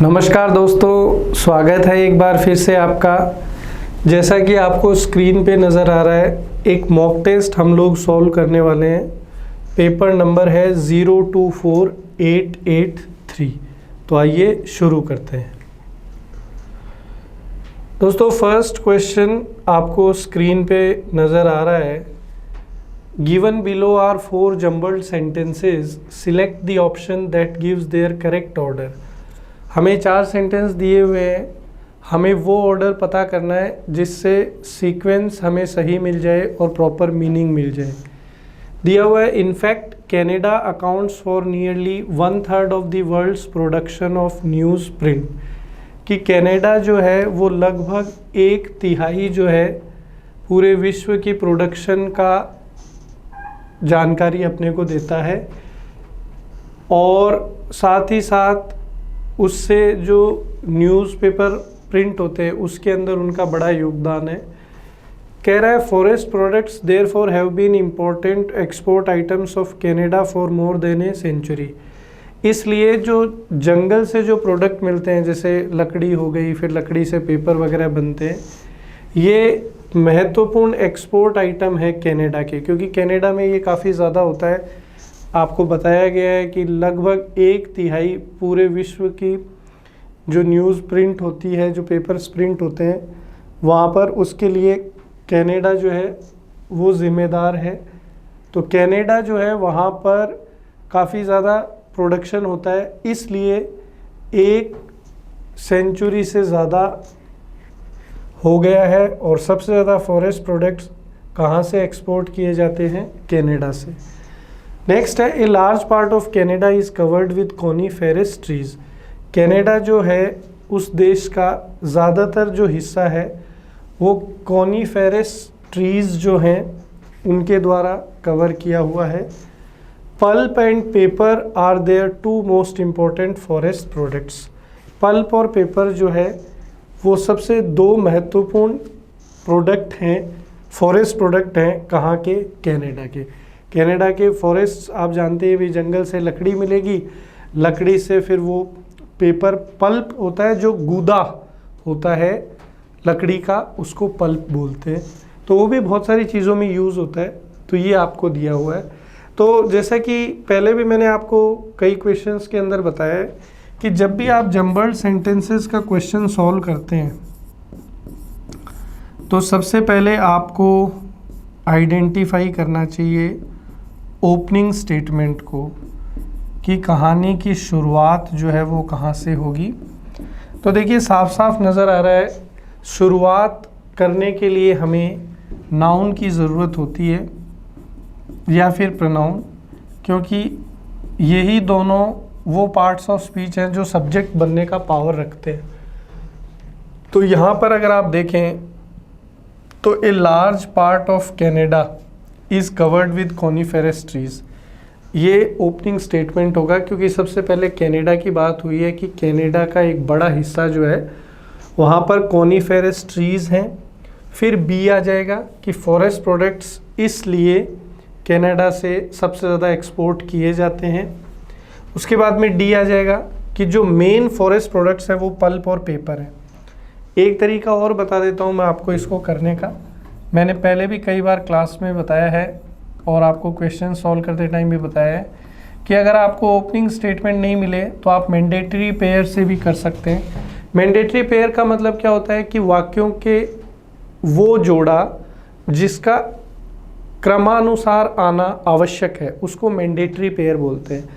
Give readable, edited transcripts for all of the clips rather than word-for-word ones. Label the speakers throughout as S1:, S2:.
S1: नमस्कार दोस्तों, स्वागत है एक बार फिर से आपका। जैसा कि आपको स्क्रीन पे नज़र आ रहा है, एक मॉक टेस्ट हम लोग सॉल्व करने वाले हैं। पेपर नंबर है 024883। तो आइए शुरू करते हैं। दोस्तों, फर्स्ट क्वेश्चन आपको स्क्रीन पे नज़र आ रहा है। Given below are 4 jumbled sentences, select the option that gives their correct order. हमें 4 सेंटेंस दिए हुए हैं, हमें वो ऑर्डर पता करना है जिससे सीक्वेंस हमें सही मिल जाए और प्रॉपर मीनिंग मिल जाए। दिया हुआ है, in fact Canada accounts for nearly 1/3 of the world's production of news print. कि कनाडा जो है वो लगभग 1/3 जो है पूरे विश्व की प्रोडक्शन का जानकारी अपने को देता है, और साथ ही साथ उससे जो न्यूज़पेपर प्रिंट होते हैं उसके अंदर उनका बड़ा योगदान है। कह रहा है, forest products therefore have been important export items of Canada for more than a century. इसलिए जो जंगल से जो प्रोडक्ट मिलते हैं, जैसे लकड़ी हो गई, फिर लकड़ी से पेपर वगैरह बनते हैं, ये महत्वपूर्ण एक्सपोर्ट आइटम है कनाडा के, क्योंकि कनाडा में ये काफ़ी ज़्यादा होता है। आपको बताया गया है कि लगभग 1/3 पूरे विश्व की जो न्यूज़ प्रिंट होती है, जो पेपर्स प्रिंट होते हैं, वहाँ पर उसके लिए कनाडा जो है वो ज़िम्मेदार है। तो कनाडा जो है वहाँ पर काफ़ी ज़्यादा प्रोडक्शन होता है, इसलिए 1 सेंचुरी से ज़्यादा हो गया है। और सबसे ज़्यादा फॉरेस्ट प्रोडक्ट्स कहाँ से एक्सपोर्ट किए जाते हैं? कनाडा से। नेक्स्ट है, a large part of Canada is covered with coniferous trees. Canada जो है उस देश का ज़्यादातर जो हिस्सा है वो कॉनीफेरस ट्रीज़ जो हैं उनके द्वारा कवर किया हुआ है। Pulp and paper are their 2 most important forest products. Pulp और पेपर जो है वो सबसे 2 महत्वपूर्ण प्रोडक्ट हैं, फॉरेस्ट प्रोडक्ट हैं। कहाँ के? कनाडा के। कनाडा के फॉरेस्ट आप जानते हैं भी, जंगल से लकड़ी मिलेगी, लकड़ी से फिर वो पेपर पल्प होता है, जो गूदा होता है लकड़ी का, उसको पल्प बोलते हैं। तो वो भी बहुत सारी चीज़ों में यूज़ होता है। तो ये आपको दिया हुआ है। तो जैसा कि पहले भी मैंने आपको कई क्वेश्चंस के अंदर बताया है कि जब भी आप जम्बल्ड सेंटेंसेस का क्वेश्चन सॉल्व करते हैं तो सबसे पहले आपको आइडेंटिफाई करना चाहिए ओपनिंग स्टेटमेंट को, कि कहानी की शुरुआत जो है वो कहाँ से होगी। तो देखिए, साफ साफ नज़र आ रहा है, शुरुआत करने के लिए हमें नाउन की ज़रूरत होती है या फिर प्रोनाउन, क्योंकि यही दोनों वो पार्ट्स ऑफ स्पीच हैं जो सब्जेक्ट बनने का पावर रखते हैं। तो यहाँ पर अगर आप देखें तो a large part of Canada is covered with coniferous trees, ये ओपनिंग स्टेटमेंट होगा, क्योंकि सबसे पहले कनाडा की बात हुई है कि कनाडा का एक बड़ा हिस्सा जो है वहाँ पर कॉनीफेरस ट्रीज़ हैं। फिर बी आ जाएगा कि फॉरेस्ट प्रोडक्ट्स इसलिए कनाडा से सबसे ज़्यादा एक्सपोर्ट किए जाते हैं। उसके बाद में डी आ जाएगा कि जो मेन फॉरेस्ट प्रोडक्ट्स हैं वो पल्प और पेपर हैं। एक तरीका और बता देता हूँ मैं आपको इसको करने का, मैंने पहले भी कई बार क्लास में बताया है और आपको क्वेश्चन सॉल्व करते टाइम भी बताया है कि अगर आपको ओपनिंग स्टेटमेंट नहीं मिले तो आप मैंडेटरी पेयर से भी कर सकते हैं। मैंडेटरी पेयर का मतलब क्या होता है कि वाक्यों के वो जोड़ा जिसका क्रमानुसार आना आवश्यक है उसको मैंडेटरी पेयर बोलते हैं।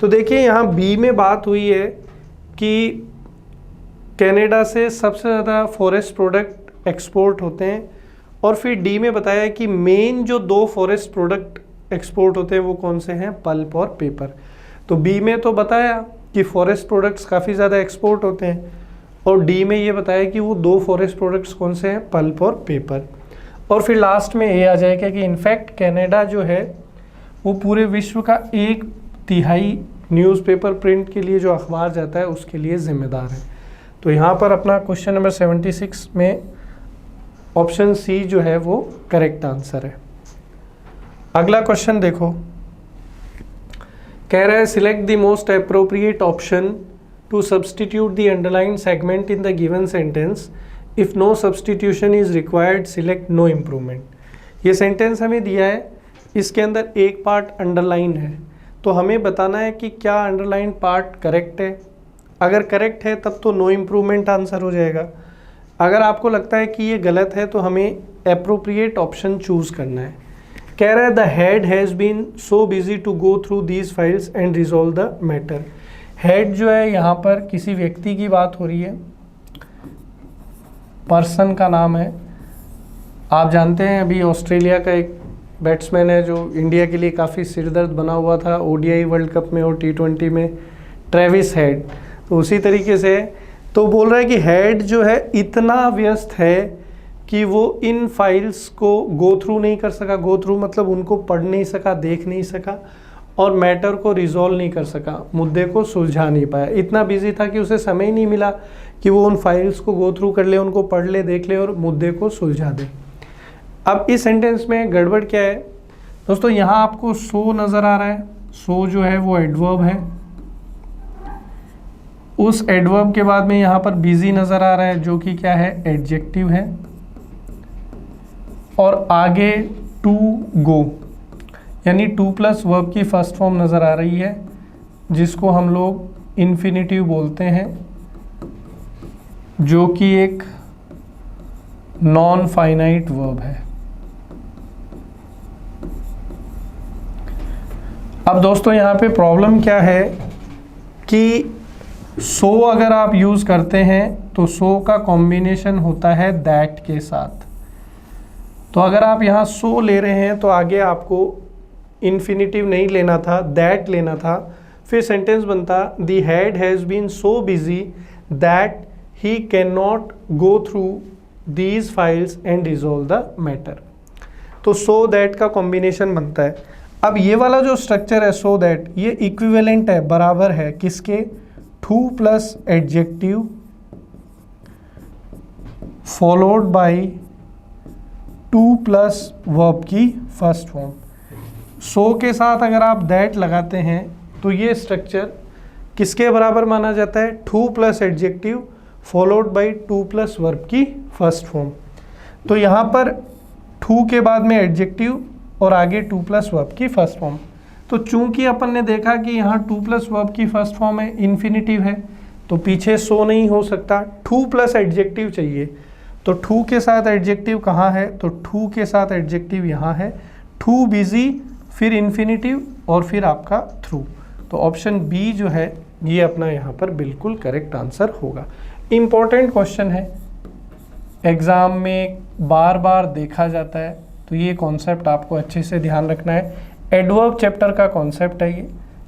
S1: तो देखिए, यहाँ बी में बात हुई है कि कनाडा से सबसे ज़्यादा फॉरेस्ट प्रोडक्ट एक्सपोर्ट होते हैं, और फिर डी में बताया कि मेन जो 2 फॉरेस्ट प्रोडक्ट एक्सपोर्ट होते हैं वो कौन से हैं? पल्प और पेपर। तो बी में तो बताया कि फॉरेस्ट प्रोडक्ट्स काफ़ी ज़्यादा एक्सपोर्ट होते हैं, और डी में ये बताया कि वो 2 फॉरेस्ट प्रोडक्ट्स कौन से हैं? पल्प और पेपर। और फिर लास्ट में ए आ जाएगा कि इनफैक्ट कनाडा जो है वो पूरे विश्व का 1/3 न्यूज़पेपर प्रिंट के लिए जो अखबार जाता है उसके लिए ज़िम्मेदार है। तो यहाँ पर अपना क्वेश्चन नंबर 76 में ऑप्शन सी जो है वो करेक्ट आंसर है। अगला क्वेश्चन देखो, कह रहा है select the most appropriate option to substitute the underlined segment in the given sentence. If no substitution is required, select no improvement. ये सेंटेंस हमें दिया है, इसके अंदर एक पार्ट अंडरलाइन है, तो हमें बताना है कि क्या अंडरलाइन पार्ट करेक्ट है। अगर करेक्ट है तब तो नो इम्प्रूवमेंट आंसर हो जाएगा। अगर आपको लगता है कि ये गलत है तो हमें एप्रोप्रिएट ऑप्शन चूज़ करना है। कह रहा है the head has been so busy to go through these files and resolve the matter. Head जो है यहाँ पर किसी व्यक्ति की बात हो रही है, पर्सन का नाम है। आप जानते हैं अभी ऑस्ट्रेलिया का एक बैट्समैन है जो इंडिया के लिए काफ़ी सिरदर्द बना हुआ था ओडीआई वर्ल्ड कप में और T20 में, ट्रेविस हेड। तो उसी तरीके से तो बोल रहा है कि हेड जो है इतना व्यस्त है कि वो इन फाइल्स को गो थ्रू नहीं कर सका। गो थ्रू मतलब उनको पढ़ नहीं सका, देख नहीं सका और मैटर को रिजॉल्व नहीं कर सका, मुद्दे को सुलझा नहीं पाया। इतना बिजी था कि उसे समय ही नहीं मिला कि वो उन फाइल्स को गो थ्रू कर ले, उनको पढ़ ले, देख ले और मुद्दे को सुलझा दे। अब इस सेंटेंस में गड़बड़ क्या है दोस्तों, यहाँ आपको सो नज़र आ रहा है। सो जो है वो एडवर्ब है, उस एडवर्ब के बाद में यहाँ पर बिजी नज़र आ रहा है जो कि क्या है, एडजेक्टिव है। और आगे टू गो यानी टू प्लस वर्ब की फर्स्ट फॉर्म नज़र आ रही है जिसको हम लोग इन्फिनिटिव बोलते हैं, जो कि एक नॉन फाइनाइट वर्ब है। अब दोस्तों यहाँ पे प्रॉब्लम क्या है कि सो अगर आप यूज़ करते हैं तो सो का कॉम्बिनेशन होता है दैट के साथ। तो अगर आप यहाँ सो ले रहे हैं तो आगे आपको इन्फिनिटिव नहीं लेना था, दैट लेना था। फिर सेंटेंस बनता the head has been so busy that he can not go through these files and resolve the matter. तो सो दैट का कॉम्बिनेशन बनता है। अब ये वाला जो स्ट्रक्चर है सो दैट, ये इक्विवेलेंट है, बराबर है किसके, two plus adjective followed by two plus verb की फर्स्ट फॉर्म। सो के साथ अगर आप दैट लगाते हैं तो ये स्ट्रक्चर किसके बराबर माना जाता है, two plus adjective followed by two plus verb की फर्स्ट फॉर्म। तो यहाँ पर टू के बाद में एडजेक्टिव और आगे टू प्लस वर्ब की फर्स्ट फॉर्म। तो चूंकि अपन ने देखा कि यहाँ टू प्लस वर्ब की फर्स्ट फॉर्म है, इन्फिनिटिव है, तो पीछे सो नहीं हो सकता, टू प्लस एडजेक्टिव चाहिए। तो टू के साथ एडजेक्टिव कहाँ है, तो टू के साथ एडजेक्टिव यहाँ है, टू बिजी, फिर इन्फिनिटिव और फिर आपका थ्रू। तो ऑप्शन बी जो है ये अपना यहाँ पर बिल्कुल करेक्ट आंसर होगा। इम्पॉर्टेंट क्वेश्चन है, एग्ज़ाम में बार बार देखा जाता है, तो ये कॉन्सेप्ट आपको अच्छे से ध्यान रखना है। एडवर्ब चैप्टर का कॉन्सेप्ट है ये।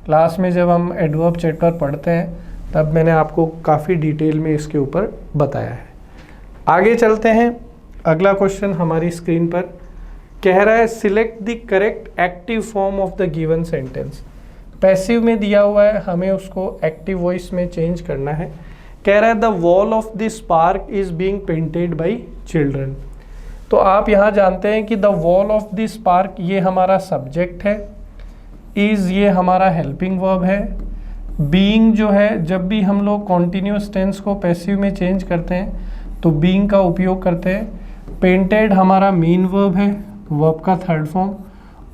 S1: क्लास में जब हम एडवर्ब चैप्टर पढ़ते हैं तब मैंने आपको काफ़ी डिटेल में इसके ऊपर बताया है। आगे चलते हैं, अगला क्वेश्चन हमारी स्क्रीन पर कह रहा है select the correct active form of the given sentence. Passive में दिया हुआ है, हमें उसको एक्टिव वॉइस में चेंज करना है। कह रहा है the wall of this park is being painted bye children. तो आप यहाँ जानते हैं कि the wall of this park ये हमारा सब्जेक्ट है, इज़ ये हमारा हेल्पिंग वर्ब है, बीइंग जो है जब भी हम लोग कॉन्टिन्यूस टेंस को पैसिव में चेंज करते हैं तो बीइंग का उपयोग करते हैं, पेंटेड हमारा मेन वर्ब है, वर्ब का थर्ड फॉर्म,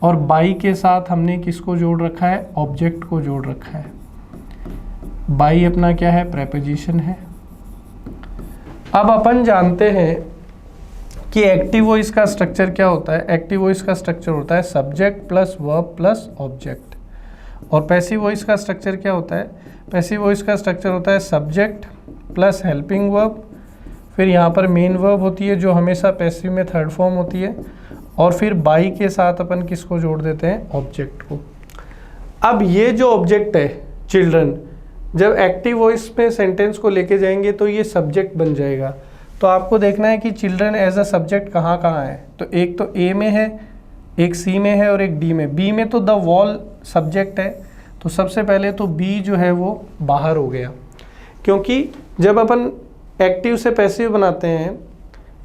S1: और बाई के साथ हमने किसको जोड़ रखा है, ऑब्जेक्ट को जोड़ रखा है। बाई अपना क्या है, प्रेपोजिशन है। अब अपन जानते हैं कि एक्टिव वॉइस का स्ट्रक्चर क्या होता है। एक्टिव वॉइस का स्ट्रक्चर होता है subject plus verb plus object. और पैसिव वॉइस का स्ट्रक्चर क्या होता है, पैसिव वॉइस का स्ट्रक्चर होता है सब्जेक्ट प्लस हेल्पिंग वर्ब, फिर यहाँ पर मेन वर्ब होती है जो हमेशा पैसिव में थर्ड फॉर्म होती है, और फिर बाई के साथ अपन किसको जोड़ देते हैं, ऑब्जेक्ट को। अब ये जो ऑब्जेक्ट है चिल्ड्रन, जब एक्टिव वॉइस में सेंटेंस को लेके जाएंगे तो ये सब्जेक्ट बन जाएगा। तो आपको देखना है कि चिल्ड्रन एज अ सब्जेक्ट कहाँ कहाँ है। तो एक तो ए में है, एक सी में है और एक डी में। बी में तो द वॉल सब्जेक्ट है, तो सबसे पहले तो बी जो है वो बाहर हो गया, क्योंकि जब अपन एक्टिव से पैसिव बनाते हैं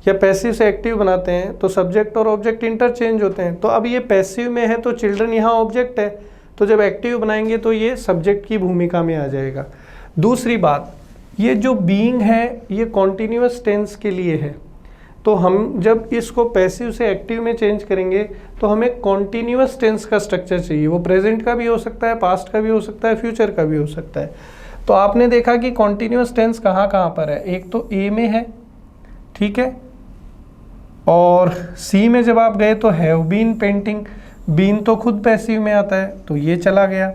S1: या पैसिव से एक्टिव बनाते हैं तो सब्जेक्ट और ऑब्जेक्ट इंटरचेंज होते हैं। तो अब ये पैसिव में है तो चिल्ड्रन यहाँ ऑब्जेक्ट है, तो जब एक्टिव बनाएंगे तो ये सब्जेक्ट की भूमिका में आ जाएगा। दूसरी बात, ये जो बीइंग है ये कॉन्टिन्यूअस टेंस के लिए है, तो हम जब इसको पैसिव से एक्टिव में चेंज करेंगे तो हमें कॉन्टिन्यूअस टेंस का स्ट्रक्चर चाहिए। वो प्रेजेंट का भी हो सकता है, पास्ट का भी हो सकता है, फ्यूचर का भी हो सकता है। तो आपने देखा कि कॉन्टिन्यूअस टेंस कहाँ कहाँ पर है, एक तो ए में है, ठीक है, और सी में जब आप गए तो हैव बीन पेंटिंग, बीन तो खुद पैसिव में आता है तो ये चला गया।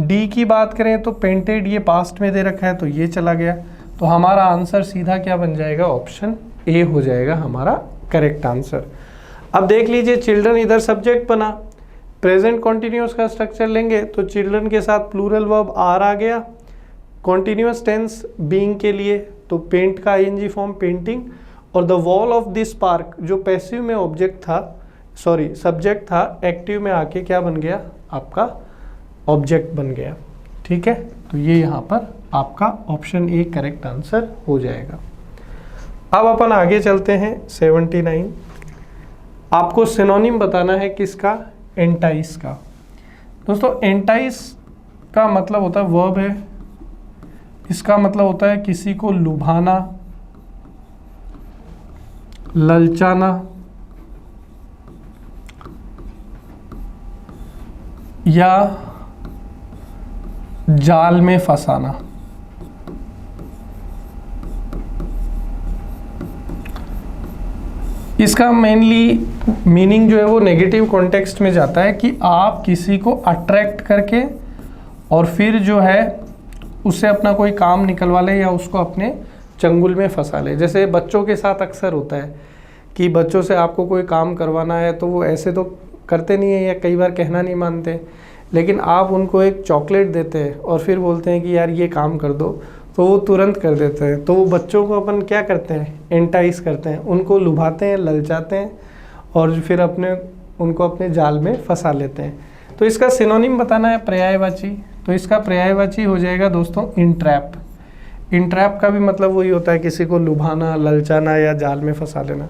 S1: डी की बात करें तो पेंटेड, ये पास्ट में दे रखा है तो ये चला गया। तो हमारा आंसर सीधा क्या बन जाएगा, ऑप्शन ए हो जाएगा हमारा करेक्ट आंसर। अब देख लीजिए, चिल्ड्रन इधर सब्जेक्ट बना, प्रेजेंट कॉन्टिन्यूअस का स्ट्रक्चर लेंगे तो चिल्ड्रन के साथ प्लूरल वर्ब आर आ गया, कॉन्टिन्यूअस टेंस बीइंग के लिए तो पेंट का आईएनजी फॉर्म पेंटिंग, और the wall of this park जो पैसिव में ऑब्जेक्ट था, सॉरी सब्जेक्ट था, एक्टिव में आके क्या बन गया, आपका ऑब्जेक्ट बन गया। ठीक है, तो ये यहाँ पर आपका ऑप्शन ए करेक्ट आंसर हो जाएगा। अब अपन आगे चलते हैं 79। आपको सिनोनिम बताना है किसका, एंटाइस का। दोस्तों एंटाइस का मतलब होता है, वर्ब है, इसका मतलब होता है किसी को लुभाना, ललचाना या जाल में फंसाना। इसका मेनली मीनिंग जो है वो नेगेटिव कॉन्टेक्स्ट में जाता है कि आप किसी को अट्रैक्ट करके और फिर जो है उससे अपना कोई काम निकलवा ले या उसको अपने चंगुल में फंसा ले। जैसे बच्चों के साथ अक्सर होता है कि बच्चों से आपको कोई काम करवाना है तो वो ऐसे तो करते नहीं है या कई बार कहना नहीं मानते, लेकिन आप उनको एक चॉकलेट देते हैं और फिर बोलते हैं कि यार ये काम कर दो, तो वो तुरंत कर देते हैं। तो वो बच्चों को अपन क्या करते हैं, एंटाइस करते हैं, उनको लुभाते हैं, ललचाते हैं और फिर उनको अपने जाल में फंसा लेते हैं। तो इसका सिनोनिम बताना है पर्यायवाची, तो इसका पर्यायवाची हो जाएगा दोस्तों इंट्रैप। इंट्रैप का भी मतलब वही होता है किसी को लुभाना, ललचाना या जाल में फंसा लेना।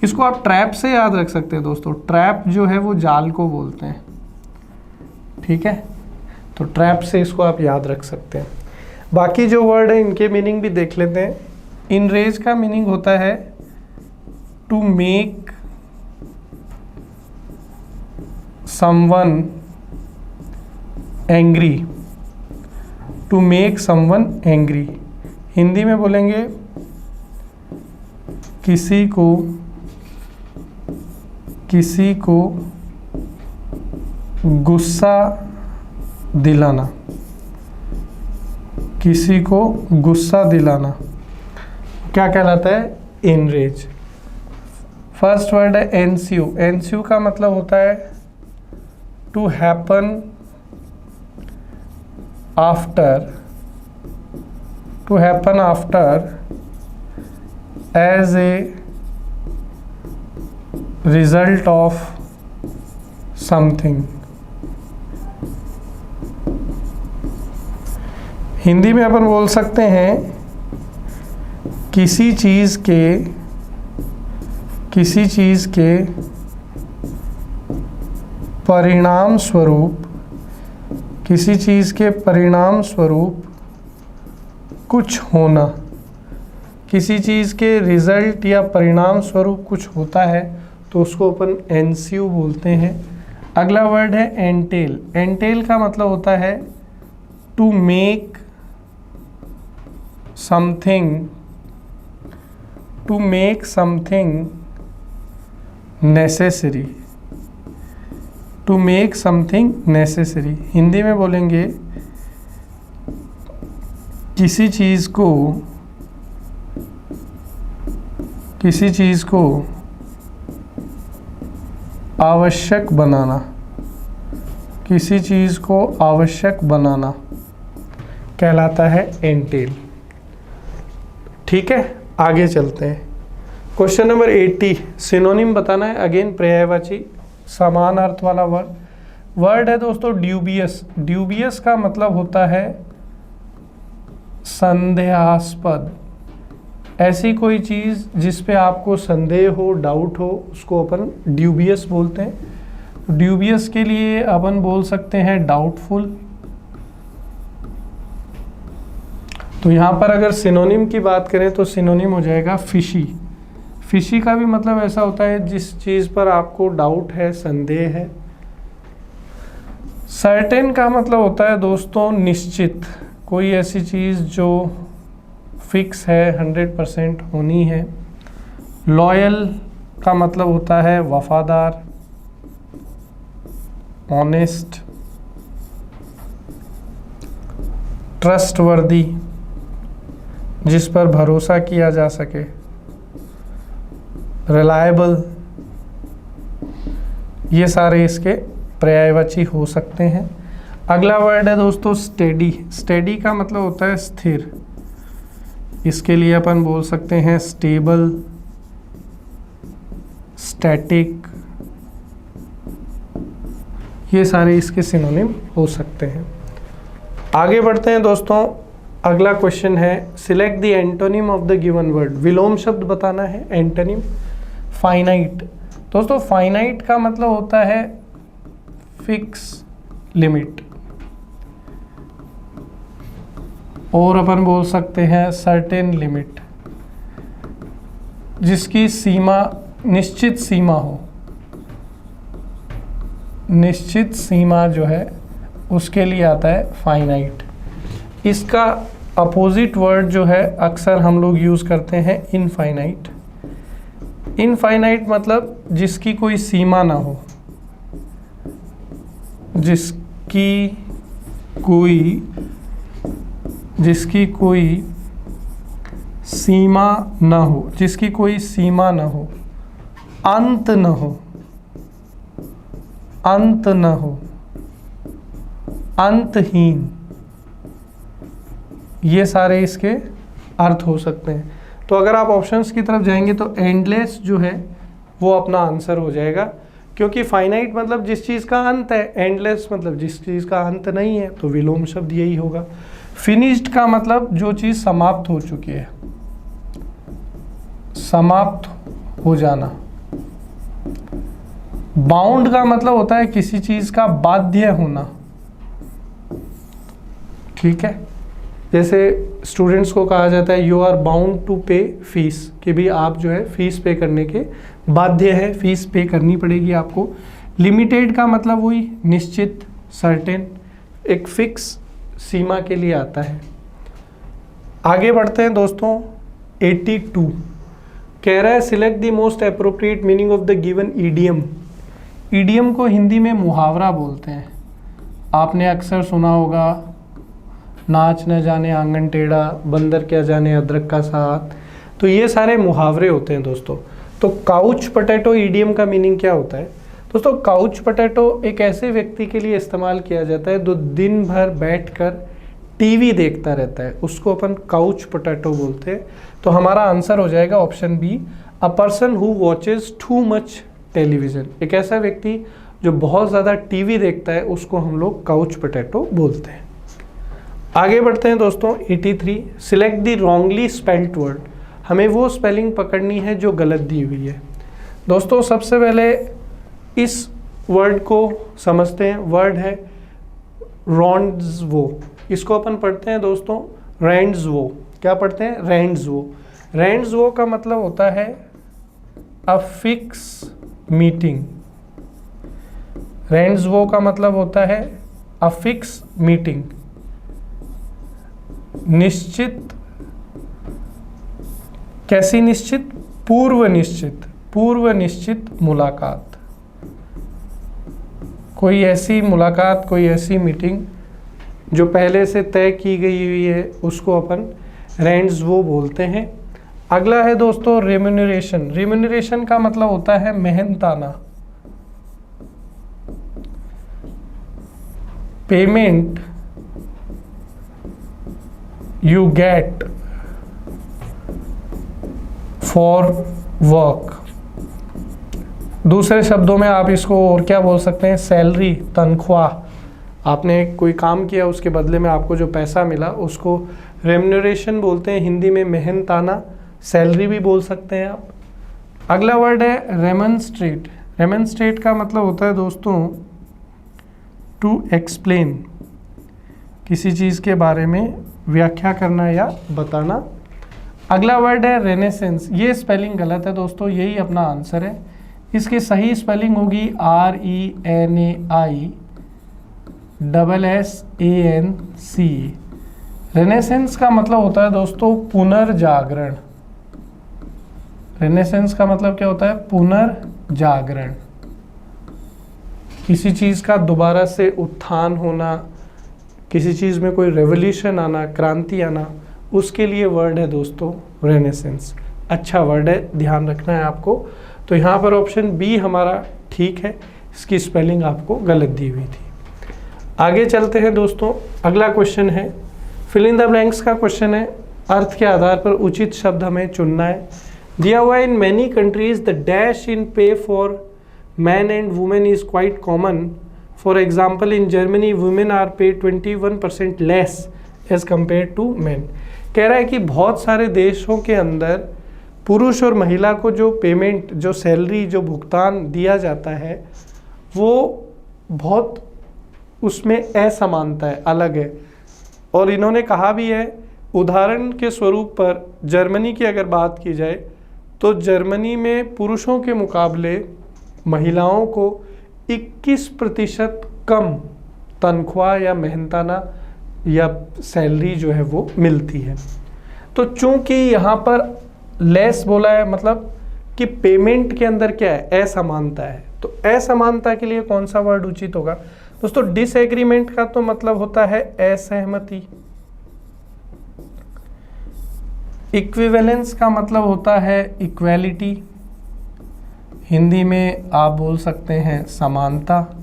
S1: इसको आप ट्रैप से याद रख सकते हैं दोस्तों, ट्रैप जो है वो जाल को बोलते हैं। ठीक है, तो ट्रैप से इसको आप याद रख सकते हैं। बाकी जो वर्ड है इनके मीनिंग भी देख लेते हैं। इनरेज का मीनिंग होता है to make someone angry, to make someone angry. Hindi में बोलेंगे किसी को गुस्सा दिलाना, किसी को गुस्सा दिलाना क्या कहलाता है, एनरेज। फर्स्ट वर्ड है एनस्यू। एनस्यू का मतलब होता है to happen after, to happen after as a result of something. Hindi में अपन बोल सकते हैं किसी चीज़ के परिणाम स्वरूप, किसी चीज़ के परिणाम स्वरूप कुछ होना, किसी चीज़ के रिजल्ट या परिणाम स्वरूप कुछ होता है तो उसको अपन एनस्यू बोलते हैं। अगला वर्ड है एंटेल। एंटेल का मतलब होता है to make something, to make something necessary, to make something necessary. Hindi में बोलेंगे किसी चीज़ को आवश्यक बनाना, किसी चीज़ को आवश्यक बनाना कहलाता है एंटेल। ठीक है, आगे चलते हैं। क्वेश्चन नंबर 80, सिनोनिम बताना है। अगेन पर्यायवाची, समान अर्थ वाला वर्ड है दोस्तों ड्यूबियस। ड्यूबियस का मतलब होता है संदेहास्पद। ऐसी कोई चीज़ जिस पे आपको संदेह हो, डाउट हो, उसको अपन ड्यूबियस बोलते हैं। ड्यूबियस के लिए अपन बोल सकते हैं डाउटफुल, तो यहाँ पर अगर सिनोनिम की बात करें तो सिनोनिम हो जाएगा फिशी। फिशी का भी मतलब ऐसा होता है जिस चीज़ पर आपको डाउट है, संदेह है। सर्टेन का मतलब होता है दोस्तों निश्चित, कोई ऐसी चीज़ जो फिक्स है, 100% होनी है। लॉयल का मतलब होता है वफादार, ऑनेस्ट, ट्रस्टवर्दी, जिस पर भरोसा किया जा सके, रिलायबल, ये सारे इसके पर्यायवाची हो सकते हैं। अगला वर्ड है दोस्तों स्टेडी। स्टेडी का मतलब होता है स्थिर, इसके लिए अपन बोल सकते हैं स्टेबल, स्टैटिक, ये सारे इसके सिनोनिम हो सकते हैं। आगे बढ़ते हैं दोस्तों। अगला क्वेश्चन है select the antonym of the given word. विलोम शब्द बताना है। Antonym finite. दोस्तों फाइनाइट का मतलब होता है फिक्स, लिमिट, और अपन बोल सकते हैं सर्टेन लिमिट, जिसकी सीमा निश्चित सीमा हो। निश्चित सीमा जो है उसके लिए आता है फाइनाइट। इसका अपोजिट वर्ड जो है अक्सर हम लोग यूज़ करते हैं इनफाइनाइट। इनफाइनाइट मतलब जिसकी कोई सीमा ना हो, जिसकी कोई सीमा ना हो, जिसकी कोई सीमा ना हो, अंत न हो, अंत न हो, अंतहीन, ये सारे इसके अर्थ हो सकते हैं। तो अगर आप ऑप्शंस की तरफ जाएंगे तो एंडलेस जो है वो अपना आंसर हो जाएगा, क्योंकि फाइनाइट मतलब जिस चीज़ का अंत है, एंडलेस मतलब जिस चीज़ का अंत नहीं है, तो विलोम शब्द यही होगा। फिनिश्ड का मतलब जो चीज़ समाप्त हो चुकी है, समाप्त हो जाना। बाउंड का मतलब होता है किसी चीज़ का बाध्य होना, ठीक है। जैसे स्टूडेंट्स को कहा जाता है यू आर बाउंड टू पे फीस, कि भी आप जो है फीस पे करने के बाध्य है, फीस पे करनी पड़ेगी आपको। लिमिटेड का मतलब वही निश्चित, सर्टेन, एक फिक्स सीमा के लिए आता है। आगे बढ़ते हैं दोस्तों। 82 कह रहा है select the most appropriate meaning of the given idiom. Idiom को हिंदी में मुहावरा बोलते हैं। आपने अक्सर सुना होगा नाच न जाने आंगन टेढ़ा, बंदर क्या जाने अदरक का साथ। तो ये सारे मुहावरे होते हैं दोस्तों। तो काउच पोटैटो ईडियम का मीनिंग क्या होता है दोस्तों? काउच पोटैटो एक ऐसे व्यक्ति के लिए इस्तेमाल किया जाता है जो दिन भर बैठकर टीवी देखता रहता है, उसको अपन काउच पोटैटो बोलते हैं। तो हमारा आंसर हो जाएगा option B, a person who watches too much television. एक ऐसा व्यक्ति जो बहुत ज़्यादा टीवी देखता है उसको हम लोग काउच पोटैटो बोलते हैं। आगे बढ़ते हैं दोस्तों। 83 select the wrongly spelled word. हमें वो स्पेलिंग पकड़नी है जो गलत दी हुई है। दोस्तों सबसे पहले इस वर्ड को समझते हैं। वर्ड है रॉन्ड्सवो, इसको अपन पढ़ते हैं दोस्तों रैंड्सवो। क्या पढ़ते हैं? रैंड्सवो। रैंड्सवो का मतलब होता है अ फिक्स मीटिंग। रैंड्सवो का मतलब होता है अ फिक्स मीटिंग, निश्चित। कैसी निश्चित? पूर्व निश्चित, पूर्व निश्चित मुलाकात। कोई ऐसी मुलाकात, कोई ऐसी मीटिंग जो पहले से तय की गई हुई है उसको अपन रैंड्सवो बोलते हैं। अगला है दोस्तों रेम्यूनरेशन। रेम्यूनरेशन का मतलब होता है मेहनताना, payment you get for work। दूसरे शब्दों में आप इसको और क्या बोल सकते हैं? सैलरी, तनख्वाह। आपने कोई काम किया उसके बदले में आपको जो पैसा मिला उसको रेम्यूनरेशन बोलते हैं। हिंदी में मेहनताना, सैलरी भी बोल सकते हैं आप। अगला वर्ड है रेमनस्ट्रेट। रेमनस्ट्रेट का मतलब होता है दोस्तों टू एक्सप्लेन, किसी चीज़ के बारे में व्याख्या करना या बताना। अगला वर्ड है रेनेसेंस। ये स्पेलिंग गलत है दोस्तों, यही अपना आंसर है। इसकी सही स्पेलिंग होगी RENAISSANC। रेनेसेंस का मतलब होता है दोस्तों पुनर्जागरण। रेनेसेंस का मतलब क्या होता है? पुनर्जागरण। किसी चीज़ का दोबारा से उत्थान होना, किसी चीज़ में कोई रेवोल्यूशन आना, क्रांति आना, उसके लिए वर्ड है दोस्तों रेनेसेंस। अच्छा वर्ड है, ध्यान रखना है आपको। तो यहाँ पर ऑप्शन बी हमारा ठीक है, इसकी स्पेलिंग आपको गलत दी हुई थी। आगे चलते हैं दोस्तों। अगला क्वेश्चन है फिल इन द ब्लैंक्स का क्वेश्चन है। अर्थ के आधार पर उचित शब्द हमें चुनना है। दिया हुआ in many countries the dash in pay for man and women is quite common. For example in Germany women are paid 21% less as compare to man. कह रहा है कि बहुत सारे देशों के अंदर पुरुष और महिला को जो पेमेंट, जो सैलरी, जो भुगतान दिया जाता है वो बहुत उसमें असमानता है, अलग है। और इन्होंने कहा भी है, उदाहरण के स्वरूप पर जर्मनी की अगर बात की जाए तो जर्मनी में पुरुषों के मुकाबले महिलाओं को 21% कम तनख्वाह या मेहनताना या सैलरी जो है वो मिलती है। तो चूंकि यहाँ पर लेस बोला है, मतलब कि पेमेंट के अंदर क्या है? असमानता है। तो असमानता के लिए कौन सा वर्ड उचित होगा दोस्तों? डिसएग्रीमेंट का तो मतलब होता है असहमति। इक्विवेलेंस का मतलब होता है इक्वालिटी, हिंदी में आप बोल सकते हैं समानता।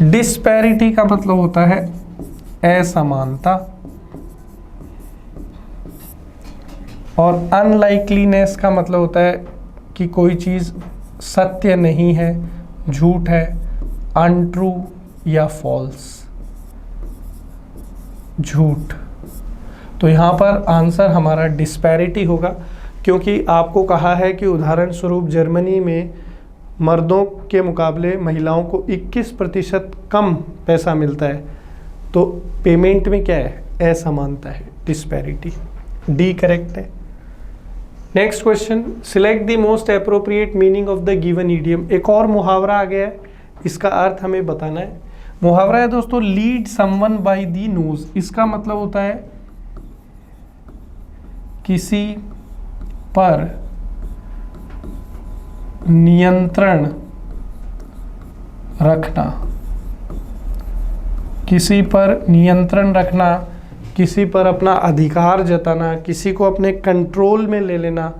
S1: डिस्पैरिटी का मतलब होता है असमानता। और अनलाइकलीनेस का मतलब होता है कि कोई चीज़ सत्य नहीं है, झूठ है, अनट्रू या फॉल्स, झूठ। तो यहाँ पर आंसर हमारा डिस्पैरिटी होगा, क्योंकि आपको कहा है कि उदाहरण स्वरूप जर्मनी में मर्दों के मुकाबले महिलाओं को 21% कम पैसा मिलता है। तो पेमेंट में क्या है? असमानता है, डिस्पैरिटी। डी करेक्ट है। Next question, select the most appropriate meaning of the given idiom. एक और मुहावरा आ गया है, इसका अर्थ हमें बताना है। मुहावरा है दोस्तों lead someone by the knows. इसका मतलब होता है किसी पर नियंत्रण रखना, किसी पर नियंत्रण रखना, किसी पर अपना अधिकार जताना, किसी को अपने कंट्रोल में ले लेना,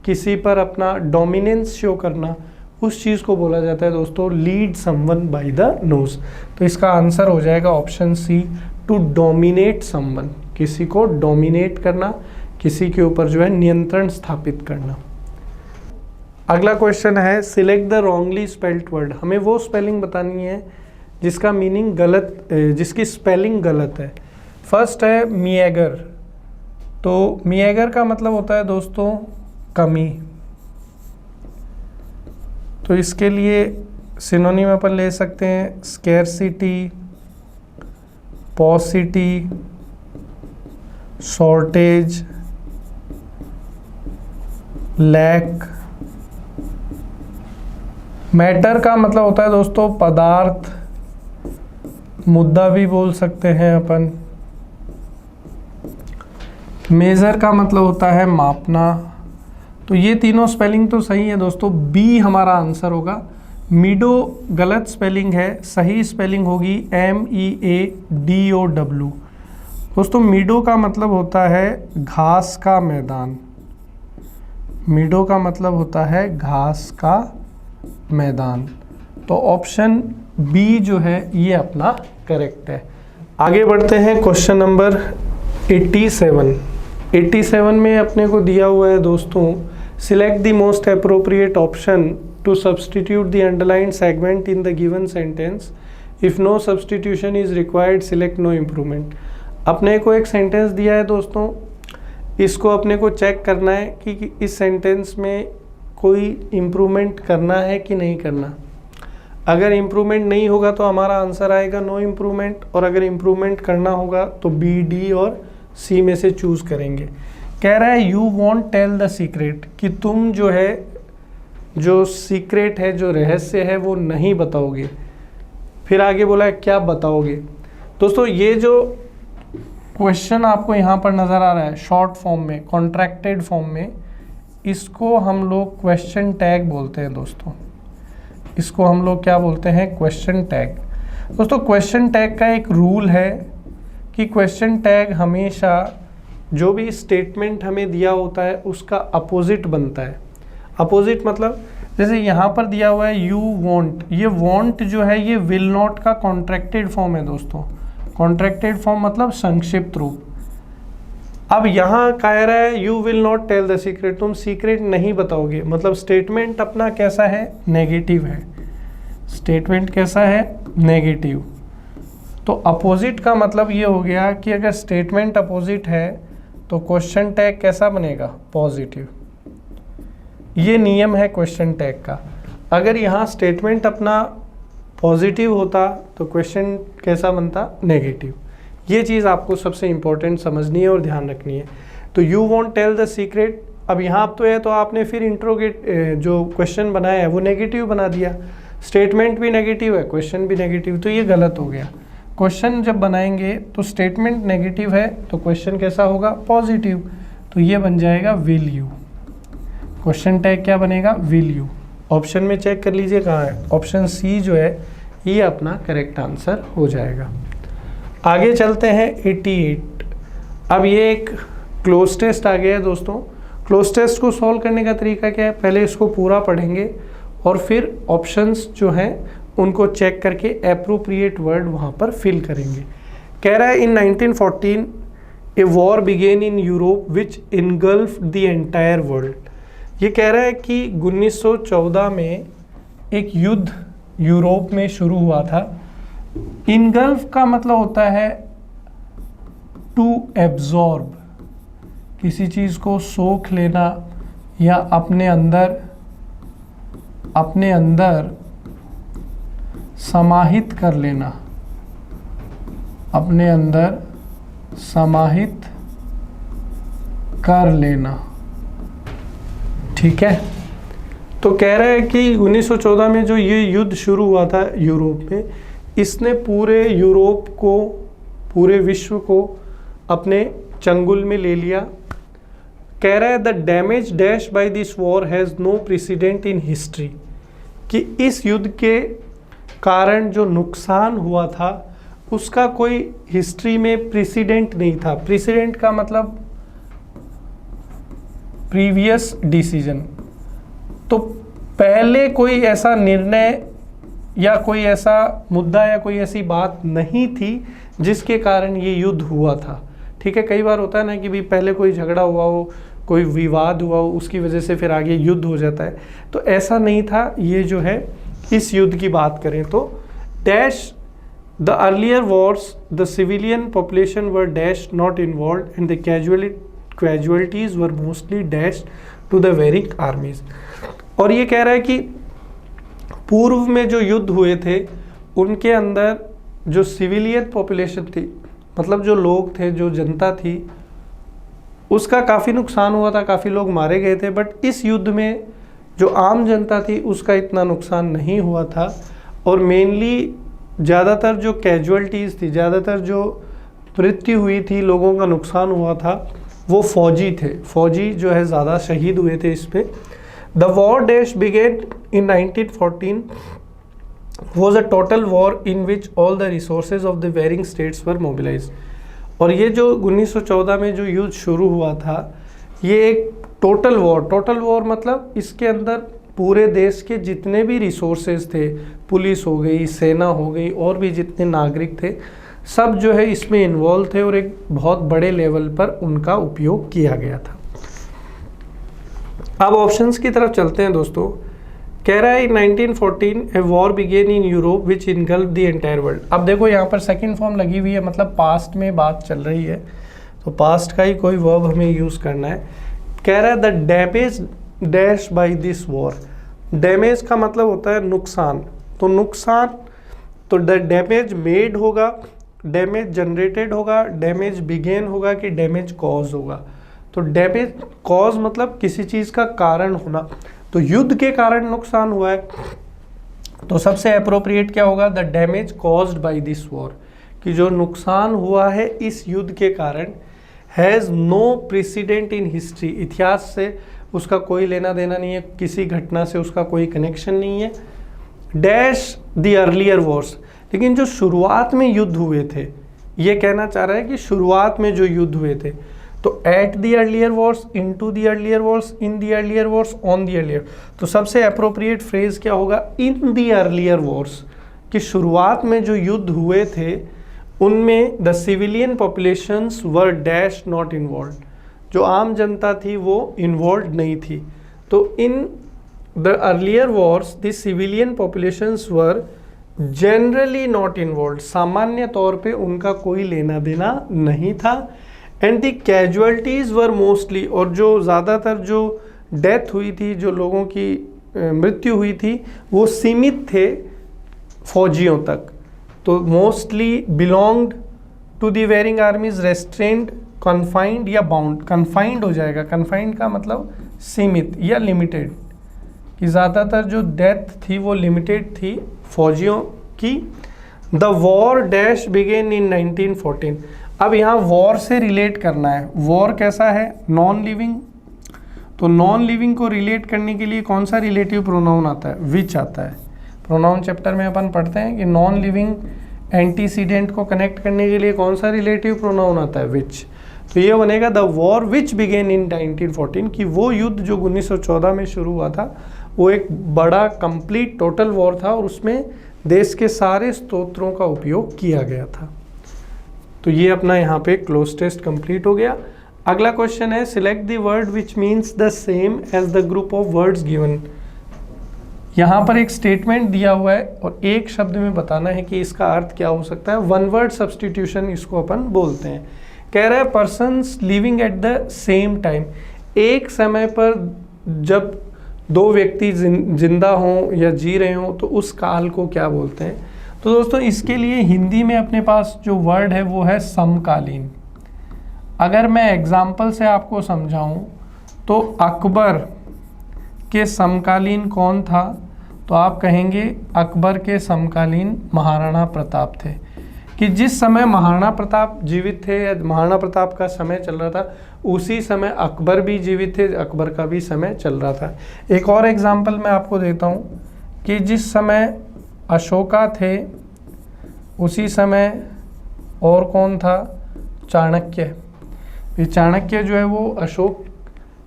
S1: किसी पर अपना डोमिनेंस शो करना, उस चीज़ को बोला जाता है दोस्तों lead someone by the nose. तो इसका आंसर हो जाएगा option C, to dominate someone. किसी को डोमिनेट करना, किसी के ऊपर जो है नियंत्रण स्थापित करना। अगला क्वेश्चन है select the wrongly spelled word. हमें वो स्पेलिंग बतानी है जिसका मीनिंग गलत, जिसकी स्पेलिंग गलत है। फर्स्ट है मिएगर। तो मिएगर का मतलब होता है दोस्तों कमी। तो इसके लिए सिनोनिम अपन ले सकते हैं scarcity, paucity, shortage, lack. Matter का मतलब होता है दोस्तों पदार्थ, मुद्दा भी बोल सकते हैं अपन। मेजर का मतलब होता है मापना। तो ये तीनों स्पेलिंग तो सही है दोस्तों, बी हमारा आंसर होगा। मीडो गलत स्पेलिंग है, सही स्पेलिंग होगी MEADOW। दोस्तों मीडो का मतलब होता है घास का मैदान। मीडो का मतलब होता है घास का मैदान। तो ऑप्शन बी जो है ये अपना करेक्ट है। आगे बढ़ते हैं क्वेश्चन नंबर 87। 87 में अपने को दिया हुआ है दोस्तों select the most appropriate option to substitute the underlined segment in the given sentence. If no substitution is required select no improvement. अपने को एक सेंटेंस दिया है दोस्तों, इसको अपने को चेक करना है कि इस सेंटेंस में कोई इम्प्रूवमेंट करना है कि नहीं करना। अगर इम्प्रूवमेंट नहीं होगा तो हमारा आंसर आएगा नो इम्प्रूवमेंट, और अगर इम्प्रूवमेंट करना होगा तो बी, डी और सी में से चूज करेंगे। कह रहा है you won't tell the secret, कि तुम जो है जो सीक्रेट है, जो रहस्य है वो नहीं बताओगे। फिर आगे बोला है क्या बताओगे। दोस्तों ये जो क्वेश्चन आपको यहाँ पर नज़र आ रहा है शॉर्ट फॉर्म में, कॉन्ट्रैक्टेड फॉर्म में, इसको हम लोग क्वेश्चन टैग बोलते हैं दोस्तों। इसको हम लोग क्या बोलते हैं? Question tag. दोस्तों क्वेश्चन टैग का एक रूल है कि क्वेश्चन टैग हमेशा जो भी स्टेटमेंट हमें दिया होता है उसका अपोजिट बनता है। अपोजिट मतलब जैसे यहाँ पर दिया हुआ है यू वॉन्ट, ये वॉन्ट जो है ये विल नॉट का कॉन्ट्रैक्टेड फॉर्म है दोस्तों। कॉन्ट्रैक्टेड फॉर्म मतलब संक्षिप्त रूप। अब यहाँ कह रहा है you will not tell the secret, तुम सीक्रेट नहीं बताओगे, मतलब स्टेटमेंट अपना कैसा है? नेगेटिव है। स्टेटमेंट कैसा है? नेगेटिव। तो अपोजिट का मतलब ये हो गया कि अगर स्टेटमेंट अपोजिट है तो क्वेश्चन टैग कैसा बनेगा? पॉजिटिव। ये नियम है क्वेश्चन टैग का। अगर यहाँ स्टेटमेंट अपना पॉजिटिव होता तो क्वेश्चन कैसा बनता? नेगेटिव। ये चीज़ आपको सबसे इम्पोर्टेंट समझनी है और ध्यान रखनी है। तो you won't tell the secret, अब यहाँ तो है तो आपने फिर इंट्रोगेट जो क्वेश्चन बनाया है वो नेगेटिव बना दिया। स्टेटमेंट भी नेगेटिव है, क्वेश्चन भी नेगेटिव, तो ये गलत हो गया। क्वेश्चन जब बनाएंगे तो स्टेटमेंट नेगेटिव है तो क्वेश्चन कैसा होगा? पॉजिटिव। तो ये बन जाएगा विल यू। क्वेश्चन टैग क्या बनेगा? Will you. ऑप्शन में चेक कर लीजिए कहाँ है, ऑप्शन सी जो है ये अपना करेक्ट आंसर हो जाएगा। आगे चलते हैं 88। अब ये एक क्लोज टेस्ट आ गया है दोस्तों। क्लोज टेस्ट को सॉल्व करने का तरीका क्या है? पहले इसको पूरा पढ़ेंगे और फिर ऑप्शंस जो हैं उनको चेक करके एप्रोप्रिएट वर्ड वहाँ पर फिल करेंगे। कह रहा है in 1914 a war began in Europe which engulf the entire world. ये कह रहा है कि 1914 में एक युद्ध यूरोप में शुरू हुआ था। इनगल्फ का मतलब होता है टू एब्जॉर्ब, किसी चीज़ को सोख लेना या अपने अंदर समाहित कर लेना, अपने अंदर समाहित कर लेना। ठीक है, तो कह रहा है कि 1914 में जो ये युद्ध शुरू हुआ था यूरोप में, इसने पूरे यूरोप को, पूरे विश्व को अपने चंगुल में ले लिया। कह रहा है the damage dash by this war has no precedent in history, कि इस युद्ध के कारण जो नुकसान हुआ था उसका कोई हिस्ट्री में प्रेसिडेंट नहीं था। प्रेसिडेंट का मतलब प्रीवियस डिसीजन, तो पहले कोई ऐसा निर्णय या कोई ऐसा मुद्दा या कोई ऐसी बात नहीं थी जिसके कारण ये युद्ध हुआ था। ठीक है, कई बार होता है ना कि भी पहले कोई झगड़ा हुआ हो, कोई विवाद हुआ हो, उसकी वजह से फिर आगे युद्ध हो जाता है, तो ऐसा नहीं था। ये जो है इस युद्ध की बात करें तो dash the earlier wars the civilian population were dash not involved and the casualties were mostly dash to the warring armies. और ये कह रहा है कि पूर्व में जो युद्ध हुए थे उनके अंदर जो सिविलियन पॉपुलेशन थी, मतलब जो लोग थे, जो जनता थी, उसका काफ़ी नुकसान हुआ था, काफ़ी लोग मारे गए थे। बट इस युद्ध में जो आम जनता थी उसका इतना नुकसान नहीं हुआ था। और मेनली ज़्यादातर जो कैजुअलिटीज़ थी, ज़्यादातर जो मृत्यु हुई थी, लोगों का नुकसान हुआ था, वो फौजी थे। फौजी जो है ज़्यादा शहीद हुए थे इस पे। The war dash began in 1914 was a total war in which all the resources of the varying states were mobilized। और ये जो 1914 में जो युद्ध शुरू हुआ था, ये एक टोटल वॉर मतलब इसके अंदर पूरे देश के जितने भी रिसोर्सेज थे, पुलिस हो गई, सेना हो गई, और भी जितने नागरिक थे, सब जो है इसमें इन्वॉल्व थे और एक बहुत बड़े लेवल पर उनका उपयोग किया गया था। अब ऑप्शंस की तरफ चलते हैं दोस्तों। कह रहा है 1914 a war began in Europe which engulf the entire world. अब देखो यहाँ पर सेकंड फॉर्म लगी हुई है, मतलब पास्ट में बात चल रही है, तो पास्ट का ही कोई वर्ब हमें यूज़ करना है। कह रहा है the damage dash by this war. Damage का मतलब होता है नुकसान, तो नुकसान, तो द डैमेज मेड होगा, डैमेज जनरेटेड होगा, डैमेज बिगेन होगा कि डैमेज कॉज होगा। तो डैमेज कॉज मतलब किसी चीज़ का कारण होना, तो युद्ध के कारण नुकसान हुआ है, तो सबसे अप्रोप्रिएट क्या होगा, the damage caused by this war, कि जो नुकसान हुआ है इस युद्ध के कारण, has no precedent in history, इतिहास से उसका कोई लेना देना नहीं है, किसी घटना से उसका कोई कनेक्शन नहीं है, डैश द अर्लियर वॉर्स, लेकिन जो शुरुआत में युद्ध हुए थे, ये कहना चाह रहा है कि शुरुआत में जो युद्ध हुए थे, तो at the earlier Wars, into the earlier Wars, in the earlier Wars, on the earlier, तो सबसे अप्रोप्रिएट फ्रेज क्या होगा, इन द अर्लियर वॉर्स, कि शुरुआत में जो युद्ध हुए थे उनमें the civilian populations were dash not involve, जो आम जनता थी वो इन्वॉल्व नहीं थी। तो in the earlier wars the civilian populations were generally not involve, सामान्य तौर पे उनका कोई लेना देना नहीं था, and the casualties were mostly, और जो ज़्यादातर जो डेथ हुई थी, जो लोगों की मृत्यु हुई थी, वो सीमित थे फौजियों तक, तो mostly belonged to the warring armies, restrained, confined या बाउंड, कन्फाइंड हो जाएगा, कन्फाइंड का मतलब सीमित या लिमिटेड, कि ज़्यादातर जो डेथ थी वो लिमिटेड थी फौजियों की। The war dash began in 1914, अब यहाँ वॉर से रिलेट करना है, वॉर कैसा है, नॉन लिविंग, तो नॉन लिविंग को रिलेट करने के लिए कौन सा रिलेटिव प्रोनाउन आता है, विच आता है। प्रोनाउन चैप्टर में अपन पढ़ते हैं कि नॉन लिविंग एंटीसीडेंट को कनेक्ट करने के लिए कौन सा रिलेटिव प्रोनाउन आता है, विच, तो ये बनेगा the war which begin in 1914, कि वो युद्ध जो 1914 में शुरू हुआ था वो एक बड़ा कंप्लीट टोटल वॉर था और उसमें देश के सारे स्तोत्रों का उपयोग किया गया था। तो ये अपना यहाँ पे क्लोज टेस्ट कंप्लीट हो गया। अगला क्वेश्चन है, select the word which means the same as the group of words given. यहाँ पर एक स्टेटमेंट दिया हुआ है और एक शब्द में बताना है कि इसका अर्थ क्या हो सकता है। वन वर्ड सब्सटीट्यूशन इसको अपन बोलते हैं। कह रहा है persons living at the same time, एक समय पर जब दो व्यक्ति जिंदा हों या जी रहे हों तो उस काल को क्या बोलते हैं। तो दोस्तों इसके लिए हिंदी में अपने पास जो वर्ड है वो है समकालीन। अगर मैं एग्जाम्पल से आपको समझाऊं तो अकबर के समकालीन कौन था, तो आप कहेंगे अकबर के समकालीन महाराणा प्रताप थे, कि जिस समय महाराणा प्रताप जीवित थे या महाराणा प्रताप का समय चल रहा था उसी समय अकबर भी जीवित थे, अकबर का भी समय चल रहा था। एक और एग्जाम्पल मैं आपको देता हूँ कि जिस समय अशोका थे उसी समय और कौन था, चाणक्य। ये चाणक्य जो है वो अशोक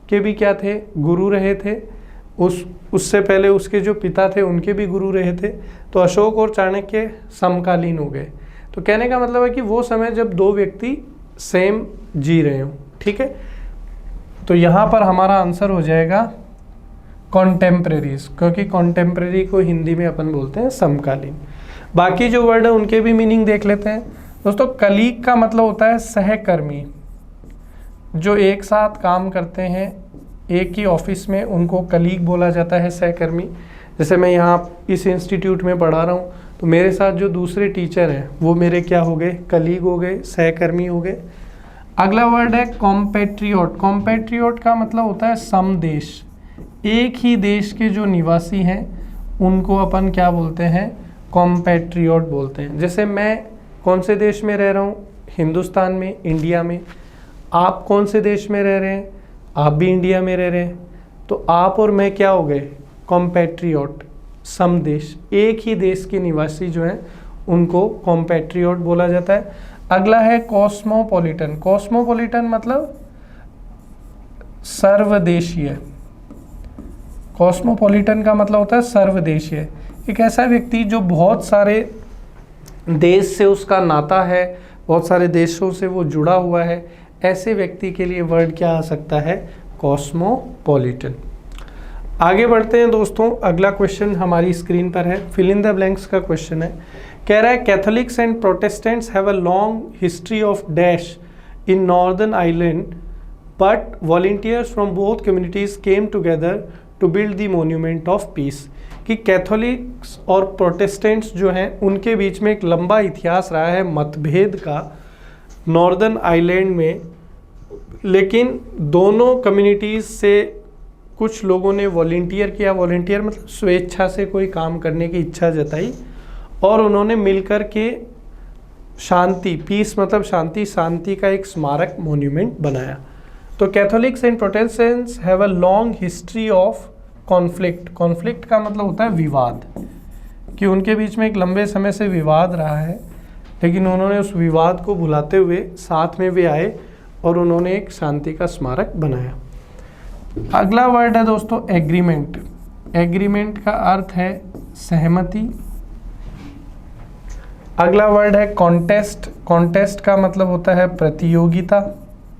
S1: के भी क्या थे, गुरु रहे थे। उससे पहले उसके जो पिता थे उनके भी गुरु रहे थे। तो अशोक और चाणक्य समकालीन हो गए। तो कहने का मतलब है कि वो समय जब दो व्यक्ति सेम जी रहे हों। ठीक है, तो यहाँ पर हमारा आंसर हो जाएगा कॉन्टेम्परेरीज, क्योंकि कॉन्टेम्परेरी को हिंदी में अपन बोलते हैं समकालीन। बाकी जो वर्ड है उनके भी मीनिंग देख लेते हैं। दोस्तों कलीग का मतलब होता है सहकर्मी, जो एक साथ काम करते हैं एक ही ऑफिस में, उनको कलीग बोला जाता है, सहकर्मी। जैसे मैं यहाँ इस इंस्टीट्यूट में पढ़ा रहा हूँ तो मेरे साथ जो दूसरे टीचर हैं वो मेरे क्या हो गए, कलीग हो गए, सहकर्मी हो गए। अगला वर्ड है कॉम्पेट्रियोट। कॉम्पेट्रियोट का मतलब होता है समदेश, एक ही देश के जो निवासी हैं उनको अपन क्या बोलते हैं, कॉम्पेट्रियोट बोलते हैं। जैसे मैं कौन से देश में रह रहा हूँ, हिंदुस्तान में, इंडिया में। आप कौन से देश में रह रहे हैं, आप भी इंडिया में रह रहे हैं। तो आप और मैं क्या हो गए, कॉम्पेट्रियोट, समदेश, एक ही देश के निवासी जो हैं उनको कॉम्पेट्रियोट बोला जाता है। अगला है कॉस्मोपॉलिटन। कॉस्मोपॉलिटन मतलब सर्वदेशीय। कॉस्मोपॉलिटन का मतलब होता है सर्वदेशीय, एक ऐसा व्यक्ति जो बहुत सारे देश से उसका नाता है, बहुत सारे देशों से वो जुड़ा हुआ है, ऐसे व्यक्ति के लिए वर्ड क्या आ सकता है, कॉस्मोपॉलिटन। आगे बढ़ते हैं दोस्तों। अगला क्वेश्चन हमारी स्क्रीन पर है, फिल इन द ब्लैंक्स का क्वेश्चन है। कह रहा है Catholics and Protestants have a long history of dash in Northern Ireland but volunteers from both communities came together to build the monument of peace. कि Catholics और Protestants जो हैं उनके बीच में एक लंबा इतिहास रहा है मतभेद का नॉर्दर्न आयरलैंड में, लेकिन दोनों कम्युनिटीज़ से कुछ लोगों ने वॉलंटियर किया, वॉलंटियर मतलब स्वेच्छा से कोई काम करने की इच्छा जताई और उन्होंने मिलकर के शांति, पीस मतलब शांति, शांति का एक स्मारक मॉन्यूमेंट बनाया। तो Catholics and Protestants have a long history of conflict. Conflict का मतलब होता है विवाद, कि उनके बीच में एक लंबे समय से विवाद रहा है, लेकिन उन्होंने उस विवाद को भुलाते हुए साथ में भी आए और उन्होंने एक शांति का स्मारक बनाया। अगला वर्ड है दोस्तों एग्रीमेंट। एग्रीमेंट का अर्थ है सहमति। अगला वर्ड है कॉन्टेस्ट। कॉन्टेस्ट का मतलब होता है प्रतियोगिता,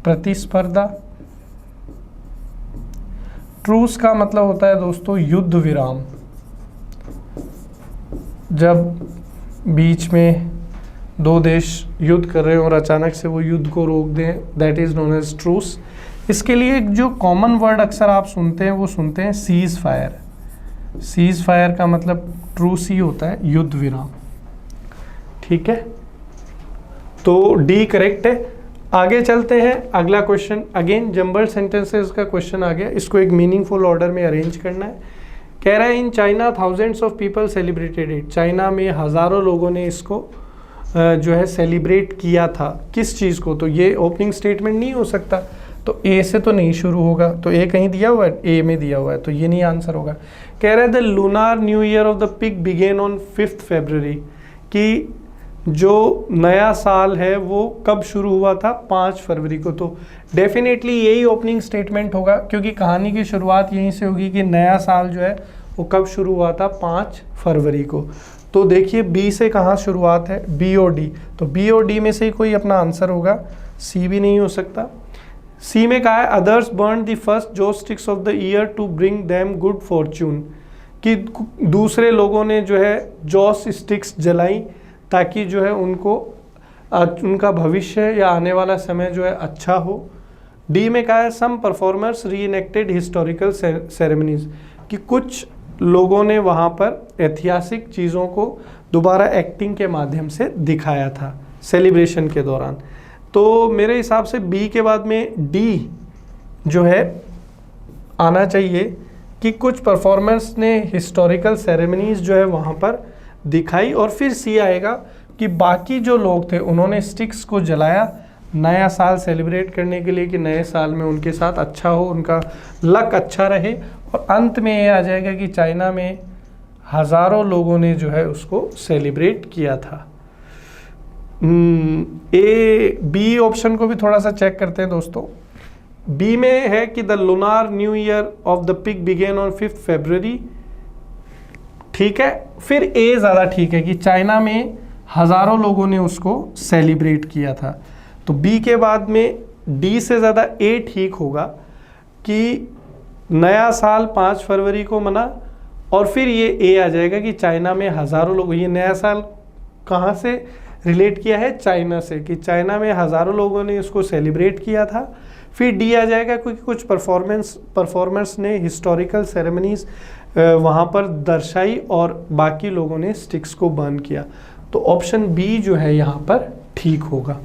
S1: प्रतिस्पर्धा। ट्रूस का मतलब होता है दोस्तों युद्ध विराम, जब बीच में दो देश युद्ध कर रहे हो और अचानक से वो युद्ध को रोक दें, that is known as truce. इसके लिए जो कॉमन वर्ड अक्सर आप सुनते हैं वो सुनते हैं सीज फायर। सीज फायर का मतलब ट्रूस ही होता है, युद्ध विराम। ठीक है, तो डी करेक्ट है। आगे चलते हैं, अगला क्वेश्चन अगेन जंबल्ड सेंटेंसेस का क्वेश्चन आ गया, इसको एक मीनिंगफुल ऑर्डर में अरेंज करना है। कह रहा है in China thousands of people celebrated it. China में हज़ारों लोगों ने इसको जो है सेलिब्रेट किया था। किस चीज़ को? तो ये ओपनिंग स्टेटमेंट नहीं हो सकता, तो ए से तो नहीं शुरू होगा, तो ए कहीं दिया हुआ है, ए में दिया हुआ है, तो ये नहीं आंसर होगा। कह रहा है the lunar new year of the pig began on 5 February, कि जो नया साल है वो कब शुरू हुआ था? 5 फरवरी को। तो डेफिनेटली यही ओपनिंग स्टेटमेंट होगा, क्योंकि कहानी की शुरुआत यहीं से होगी कि नया साल जो है वो कब शुरू हुआ था? 5 फरवरी को। तो देखिए बी से कहाँ शुरुआत है? बी और डी, तो बी और डी में से ही कोई अपना आंसर होगा, सी भी नहीं हो सकता। सी में कहा है others burn the first joss sticks of the year to bring them good fortune, कि दूसरे लोगों ने जो है जॉस स्टिक्स जलाई ताकि जो है उनको उनका भविष्य या आने वाला समय जो है अच्छा हो। डी में कहा है सम परफॉर्मर्स रीइनेक्टेड हिस्टोरिकल सेरेमनीज, कि कुछ लोगों ने वहाँ पर ऐतिहासिक चीज़ों को दोबारा एक्टिंग के माध्यम से दिखाया था सेलिब्रेशन के दौरान। तो मेरे हिसाब से बी के बाद में डी जो है आना चाहिए, कि कुछ परफॉर्मर्स ने हिस्टोरिकल सेरेमनीज जो है वहाँ पर दिखाई, और फिर सी आएगा कि बाकी जो लोग थे उन्होंने स्टिक्स को जलाया नया साल सेलिब्रेट करने के लिए, कि नए साल में उनके साथ अच्छा हो, उनका लक अच्छा रहे। और अंत में ये आ जाएगा कि चाइना में हज़ारों लोगों ने जो है उसको सेलिब्रेट किया था। ए बी ऑप्शन को भी थोड़ा सा चेक करते हैं दोस्तों। बी में है कि the lunar new year of the pig began on 5 February, ठीक है। फिर ए ज़्यादा ठीक है कि चाइना में हज़ारों लोगों ने उसको सेलिब्रेट किया था। तो बी के बाद में डी से ज़्यादा ए ठीक होगा कि नया साल 5 फरवरी को मना, और फिर ये ए आ जाएगा कि चाइना में हज़ारों लोग, ये नया साल कहाँ से रिलेट किया है? चाइना से, कि चाइना में हज़ारों लोगों ने इसको सेलिब्रेट किया था। फिर डी आ जाएगा क्योंकि कुछ परफॉर्मेंस ने हिस्टोरिकल सेरेमनीज वहाँ पर दर्शाई और बाकी लोगों ने स्टिक्स को बर्न किया। तो ऑप्शन बी जो है यहाँ पर ठीक होगा।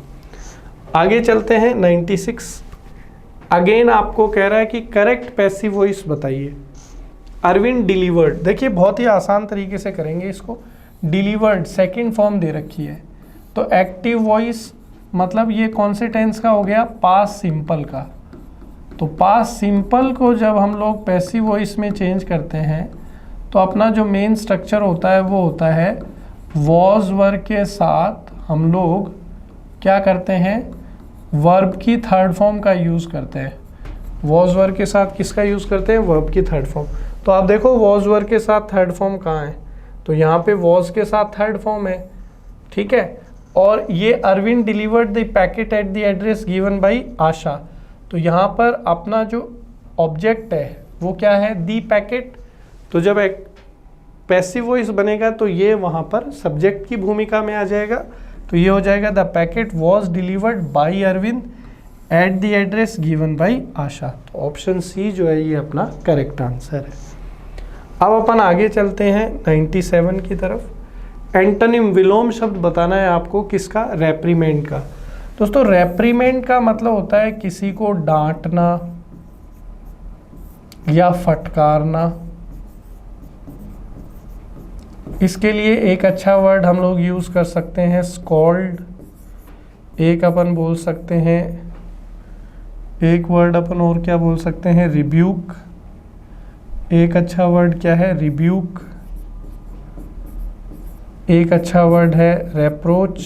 S1: आगे चलते हैं 96। अगेन आपको कह रहा है कि करेक्ट पैसिव वॉइस बताइए। अरविंद डिलीवर्ड, देखिए बहुत ही आसान तरीके से करेंगे इसको। डिलीवर्ड सेकंड फॉर्म दे रखी है, तो एक्टिव वॉइस मतलब ये कौन से टेंस का हो गया? पास्ट सिंपल का। तो पास्ट सिंपल को जब हम लोग पैसिव वॉइस में चेंज करते हैं तो अपना जो मेन स्ट्रक्चर होता है वो होता है वॉज वर्ब के साथ हम लोग क्या करते हैं? वर्ब की थर्ड फॉर्म का यूज़ करते हैं। वॉज वर्ब के साथ किसका यूज़ करते हैं? वर्ब की थर्ड फॉर्म। तो आप देखो वॉज वर्ब के साथ थर्ड फॉर्म कहाँ है? तो यहाँ पे वॉज के साथ थर्ड फॉर्म है, ठीक है। और ये Arvind delivered the packet at the address given by Asha, तो यहाँ पर अपना जो ऑब्जेक्ट है वो क्या है? दी पैकेट। तो जब एक पैसिव वॉइस बनेगा तो ये वहाँ पर सब्जेक्ट की भूमिका में आ जाएगा, तो ये हो जाएगा the packet was delivered by Arvind at the address given by Asha. तो ऑप्शन सी जो है ये अपना करेक्ट आंसर है। अब अपन आगे चलते हैं 97 की तरफ। एंटोनिम, विलोम शब्द बताना है आपको किसका, रेप्रीमेंड का। दोस्तों रेप्रीमेंड का मतलब होता है किसी को डांटना या फटकारना। इसके लिए एक अच्छा वर्ड हम लोग यूज कर सकते हैं स्कॉल्ड, एक अपन बोल सकते हैं, एक वर्ड अपन और क्या बोल सकते हैं, रिब्यूक। एक अच्छा वर्ड क्या है, रिब्यूक। एक अच्छा वर्ड है रेप्रोच।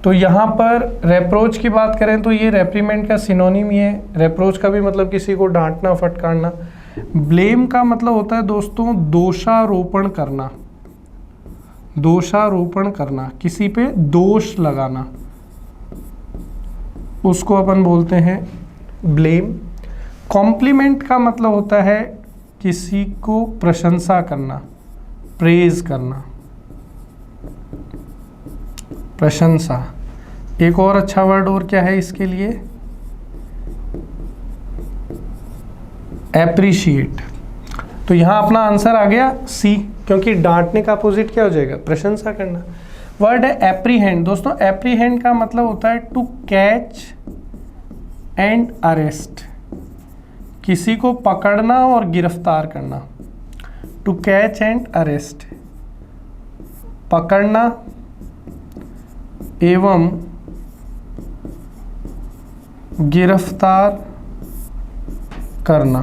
S1: तो यहाँ पर रेप्रोच की बात करें तो ये रेप्रीमेंड का सिनोनिम ही है। रेप्रोच का भी मतलब किसी को डांटना फटकारना। ब्लेम का मतलब होता है दोस्तों दोषारोपण करना, दोषारोपण करना, किसी पे दोष लगाना, उसको अपन बोलते हैं ब्लेम। कॉम्प्लीमेंट का मतलब होता है किसी को प्रशंसा करना, प्रेज करना, प्रशंसा। एक और अच्छा वर्ड और क्या है इसके लिए, एप्रिशिएट। तो यहाँ अपना आंसर आ गया सी, क्योंकि डांटने का अपोजिट क्या हो जाएगा, प्रशंसा करना। वर्ड है एप्रीहेंड। दोस्तों एप्रीहेंड का मतलब होता है टू कैच एंड अरेस्ट, किसी को पकड़ना और गिरफ्तार करना। टू कैच एंड अरेस्ट, पकड़ना एवं गिरफ्तार करना,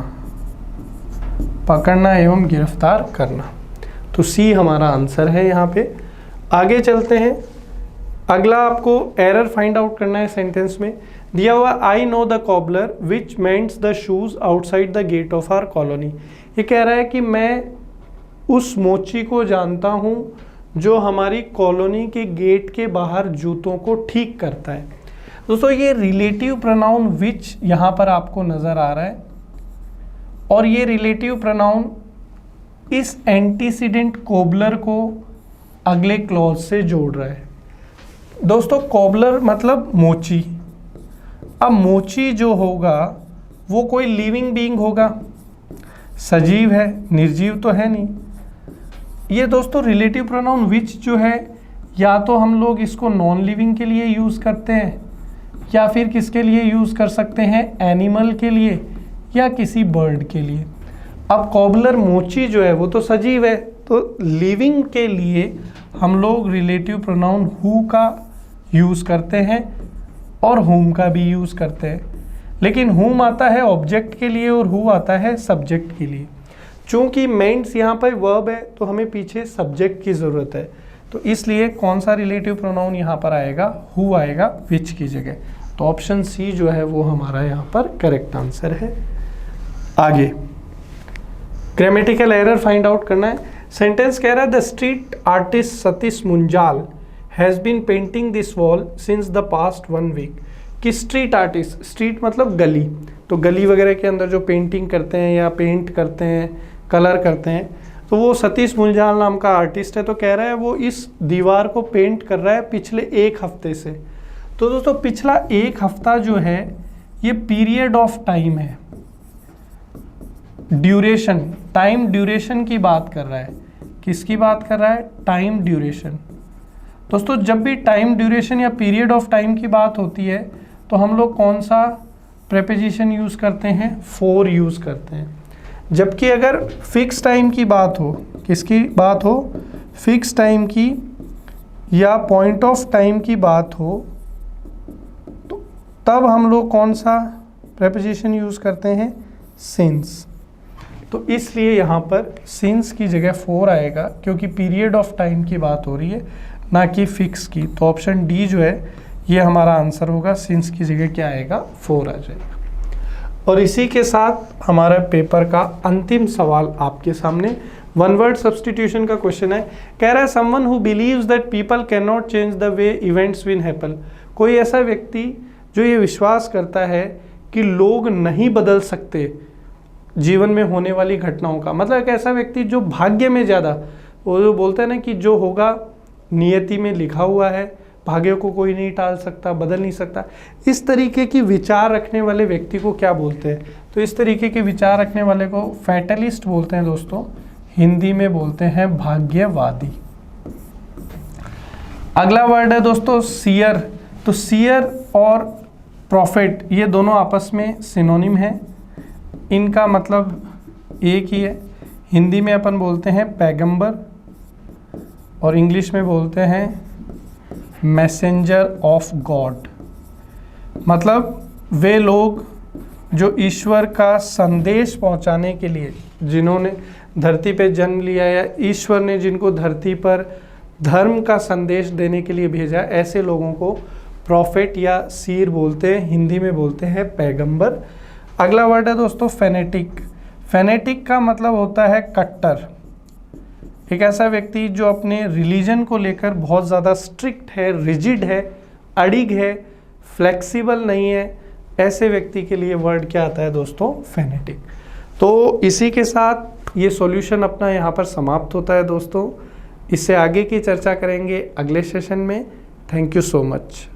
S1: पकड़ना एवं गिरफ्तार करना। तो सी हमारा आंसर है यहाँ पे। आगे चलते हैं। अगला आपको एरर फाइंड आउट करना है सेंटेंस में। दिया हुआ I know the cobbler which mends the shoes outside the gate of our colony. ये कह रहा है कि मैं उस मोची को जानता हूँ जो हमारी कॉलोनी के गेट के बाहर जूतों को ठीक करता है। दोस्तों ये रिलेटिव प्रोनाउन विच यहाँ पर आपको नजर आ रहा है, और ये रिलेटिव प्रोनाउन इस एंटीसीडेंट कोबलर को अगले क्लॉज से जोड़ रहा है। दोस्तों कोबलर मतलब मोची। अब मोची जो होगा वो कोई लिविंग बीइंग होगा, सजीव है, निर्जीव तो है नहीं। ये दोस्तों रिलेटिव प्रोनाउन विच जो है, या तो हम लोग इसको नॉन लिविंग के लिए यूज़ करते हैं, या फिर किसके लिए यूज़ कर सकते हैं, एनिमल के लिए या किसी बर्ड के लिए। अब कॉबलर मोची जो है वो तो सजीव है, तो लिविंग के लिए हम लोग रिलेटिव प्रोनाउन हु का यूज़ करते हैं और हुम का भी यूज़ करते हैं। लेकिन हुम आता है ऑब्जेक्ट के लिए और हु आता है सब्जेक्ट के लिए। चूँकि मेंट्स यहाँ पर वर्ब है तो हमें पीछे सब्जेक्ट की ज़रूरत है, तो इसलिए कौन सा रिलेटिव प्रोनाउन यहाँ पर आएगा, हु आएगा विच की जगह। तो ऑप्शन सी जो है वो हमारा यहाँ पर करेक्ट आंसर है। आगे ग्रामेटिकल एरर फाइंड आउट करना है। सेंटेंस कह रहा है the street artist Satish Munjal has been painting this wall since the past 1 week. कि स्ट्रीट आर्टिस्ट, स्ट्रीट मतलब गली, तो गली वगैरह के अंदर जो पेंटिंग करते हैं या पेंट करते हैं, कलर करते हैं, तो वो सतीश मुंजाल नाम का आर्टिस्ट है। तो कह रहा है वो इस दीवार को पेंट कर रहा है पिछले 1 हफ्ते से। तो दोस्तों पिछला 1 हफ्ता जो है ये पीरियड ऑफ टाइम है, ड्यूरेशन, टाइम ड्यूरेशन की बात कर रहा है। किसकी बात कर रहा है, टाइम ड्यूरेशन। दोस्तों जब भी टाइम ड्यूरेशन या पीरियड ऑफ टाइम की बात होती है तो हम लोग कौन सा प्रेपोजिशन यूज़ करते हैं, फॉर यूज़ करते हैं। जबकि अगर फिक्स टाइम की बात हो, किसकी बात हो, फिक्स टाइम की या पॉइंट ऑफ टाइम की बात हो, तो तब हम लोग कौन सा प्रेपोजिशन यूज़ करते हैं, सिंस। तो इसलिए यहाँ पर सिंस की जगह फॉर आएगा, क्योंकि पीरियड ऑफ टाइम की बात हो रही है, ना कि फिक्स की। तो ऑप्शन डी जो है ये हमारा आंसर होगा, सिंस की जगह क्या आएगा, फॉर आ जाएगा। और इसी के साथ हमारा पेपर का अंतिम सवाल आपके सामने 1 वर्ड सब्स्टिट्यूशन का क्वेश्चन है। कह रहा है someone who believes that people can not change the way events will happen. कोई ऐसा व्यक्ति जो ये विश्वास करता है कि लोग नहीं बदल सकते जीवन में होने वाली घटनाओं का, मतलब एक ऐसा व्यक्ति जो भाग्य में ज़्यादा, वो जो बोलते हैं ना कि जो होगा नियति में लिखा हुआ है, भाग्य को कोई नहीं टाल सकता, बदल नहीं सकता, इस तरीके की विचार रखने वाले व्यक्ति को क्या बोलते हैं? तो इस तरीके के विचार रखने वाले को फैटलिस्ट बोलते हैं दोस्तों, हिंदी में बोलते हैं भाग्यवादी। अगला वर्ड है दोस्तों सीयर। तो सीयर और प्रॉफिट ये दोनों आपस में सिनोनिम है, इनका मतलब एक ही है। हिंदी में अपन बोलते हैं पैगंबर और इंग्लिश में बोलते हैं मैसेंजर ऑफ गॉड। मतलब वे लोग जो ईश्वर का संदेश पहुंचाने के लिए, जिन्होंने धरती पे जन्म लिया या ईश्वर ने जिनको धरती पर धर्म का संदेश देने के लिए भेजा, ऐसे लोगों को प्रॉफिट या सीर बोलते हैं, हिंदी में बोलते हैं पैगंबर। अगला वर्ड है दोस्तों फेनेटिक। फेनेटिक का मतलब होता है कट्टर, एक ऐसा व्यक्ति जो अपने रिलीजन को लेकर बहुत ज़्यादा स्ट्रिक्ट है, रिजिड है, अड़िग है, फ्लेक्सिबल नहीं है, ऐसे व्यक्ति के लिए वर्ड क्या आता है दोस्तों? फेनेटिक। तो इसी के साथ ये सॉल्यूशन अपना यहाँ पर समाप्त होता है दोस्तों। इससे आगे की चर्चा करेंगे अगले सेशन में। Thank you so much.